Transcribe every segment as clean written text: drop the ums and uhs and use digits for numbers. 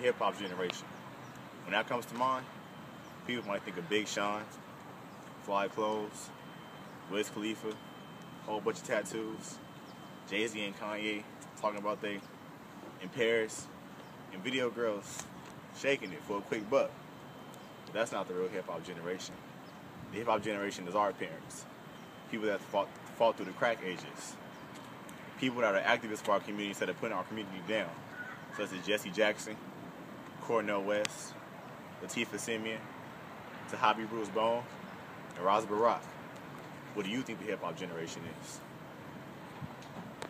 hip-hop generation. When that comes to mind, people might think of Big Sean, fly clothes, Wiz Khalifa, whole bunch of tattoos, Jay-Z and Kanye talking about they in Paris, and video girls shaking it for a quick buck. But that's not the real hip-hop generation. The hip-hop generation is our parents, people that fought through the crack ages, people that are activists for our community instead of putting our community down, such as Jesse Jackson, Cornel West, Latifah Simeon, Tahabi Bruce Bone, and Ras Barack. What do you think the hip-hop generation is?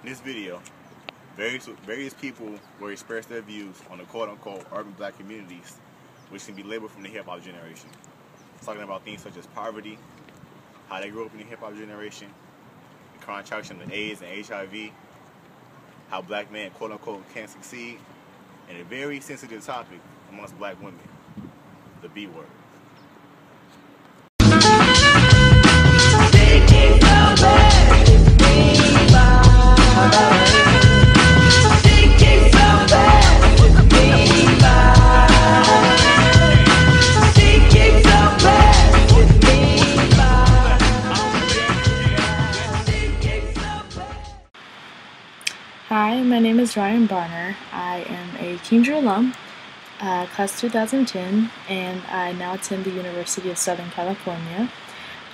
In this video, various people will express their views on the quote-unquote urban black communities, which can be labeled from the hip-hop generation. Talking about things such as poverty, how they grew up in the hip-hop generation, the contraction of AIDS and HIV, how black men quote-unquote can't succeed, and a very sensitive topic amongst black women, the B word. Hi, my name is Ryan Barner. I am a Kendra alum, class 2010, and I now attend the University of Southern California.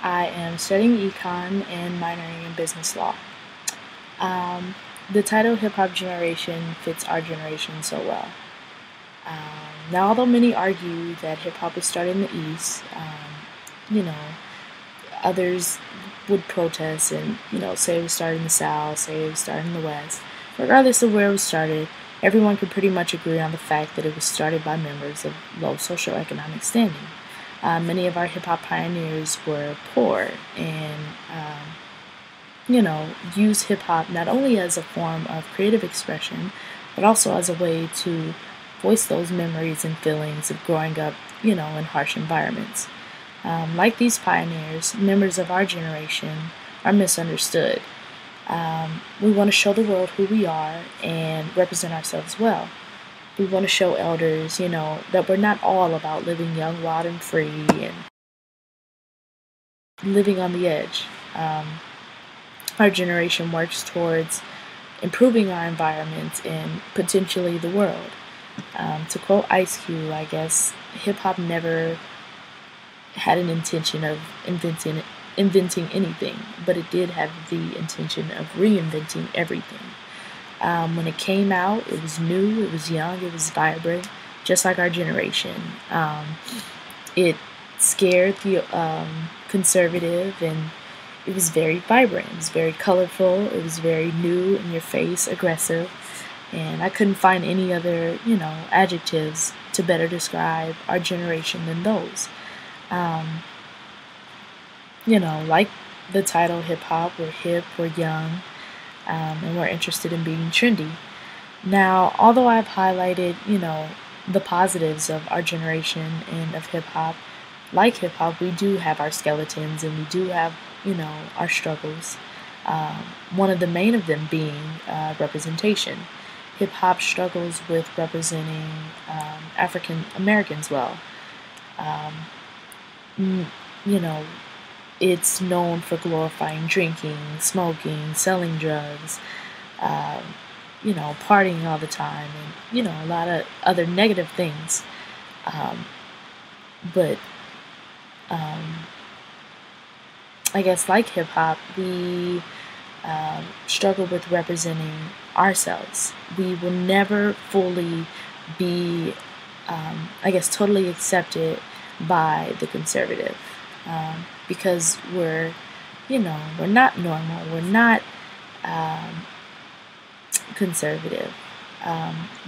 I am studying econ and minoring in business law. The title Hip Hop Generation fits our generation so well. Now, although many argue that hip hop was started in the East, others would protest and, say it was started in the South, say it was started in the West. Regardless of where it was started, everyone could pretty much agree on the fact that it was started by members of low socioeconomic standing. Many of our hip-hop pioneers were poor and, used hip-hop not only as a form of creative expression, but also as a way to voice those memories and feelings of growing up, in harsh environments. Like these pioneers, members of our generation are misunderstood. We want to show the world who we are and represent ourselves well. We want to show elders, that we're not all about living young, wild, and free and living on the edge. Our generation works towards improving our environment and potentially the world. To quote Ice Cube, I guess, hip-hop never had an intention of inventing anything, but it did have the intention of reinventing everything. When it came out, it was new, it was young, it was vibrant, just like our generation. It scared the conservative, and it was very vibrant, it was very colorful, it was very new, in your face, aggressive, and I couldn't find any other, adjectives to better describe our generation than those. Like the title hip-hop, we're hip, we're young, and we're interested in being trendy. Now, although I've highlighted, the positives of our generation and of hip-hop, like hip-hop, we do have our skeletons and we do have, our struggles. One of the main of them being representation. Hip-hop struggles with representing African Americans well. It's known for glorifying drinking, smoking, selling drugs, partying all the time, and, a lot of other negative things. But I guess like hip-hop, we struggle with representing ourselves. We will never fully be, totally accepted by the conservative. Because we're not normal, we're not conservative.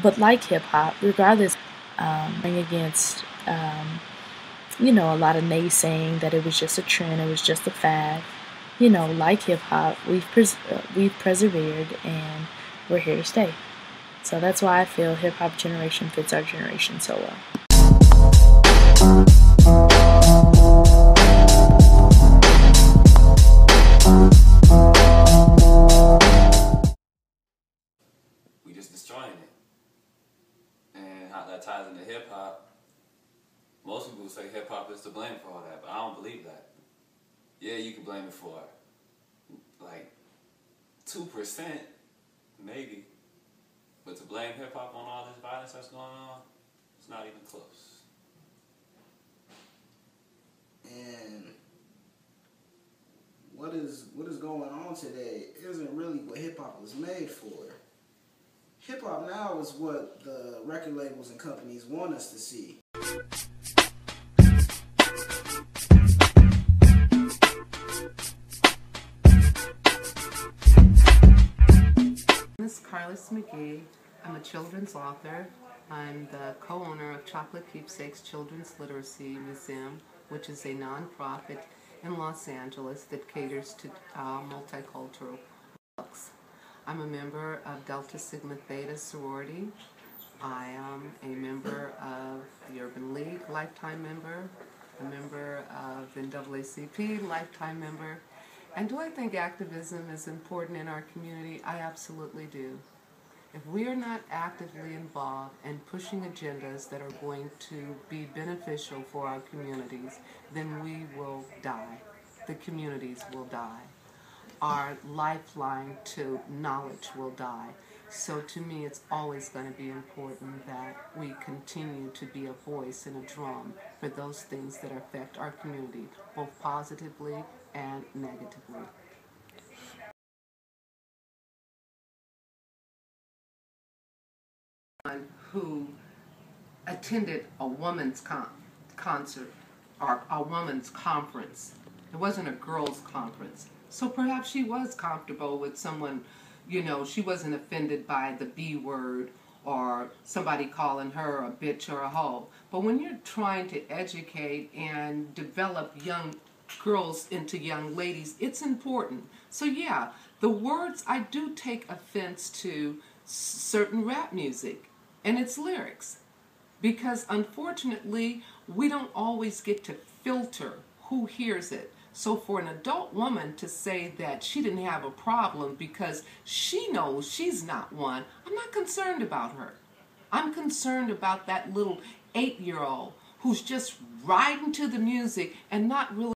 But like hip-hop, regardless, against, a lot of naysaying that it was just a trend, it was just a fad. Like hip-hop, we've persevered and we're here to stay. So that's why I feel hip-hop generation fits our generation so well. We just destroying it. And how that ties hip-hop is to blame for all that, but I don't believe that. Yeah, you can blame it for, like, 2%, maybe. But to blame hip-hop on all this violence that's going on, it's not even close. And what is going on today isn't really what hip-hop was made for. Hip-hop now is what the record labels and companies want us to see. Ms.Guy. I'm a children's author. I'm the co-owner of Chocolate Keepsakes Children's Literacy Museum, which is a nonprofit in Los Angeles that caters to multicultural books. I'm a member of Delta Sigma Theta sorority. I am a member of the Urban League, lifetime member, a member of NAACP, lifetime member. And do I think activism is important in our community? I absolutely do. If we are not actively involved in pushing agendas that are going to be beneficial for our communities, then we will die. The communities will die. Our lifeline to knowledge will die. So to me, it's always going to be important that we continue to be a voice and a drum for those things that affect our community, both positively and negatively. Who attended a woman's concert or a woman's conference. It wasn't a girls' conference. So perhaps she was comfortable with someone, you know, she wasn't offended by the B word or somebody calling her a bitch or a hoe. But when you're trying to educate and develop young girls into young ladies, it's important. So yeah, the words, I do take offense to certain rap music and its lyrics, because unfortunately we don't always get to filter who hears it. So for an adult woman to say that she didn't have a problem because she knows she's not one, I'm not concerned about her. I'm concerned about that little 8-year-old who's just riding to the music and not really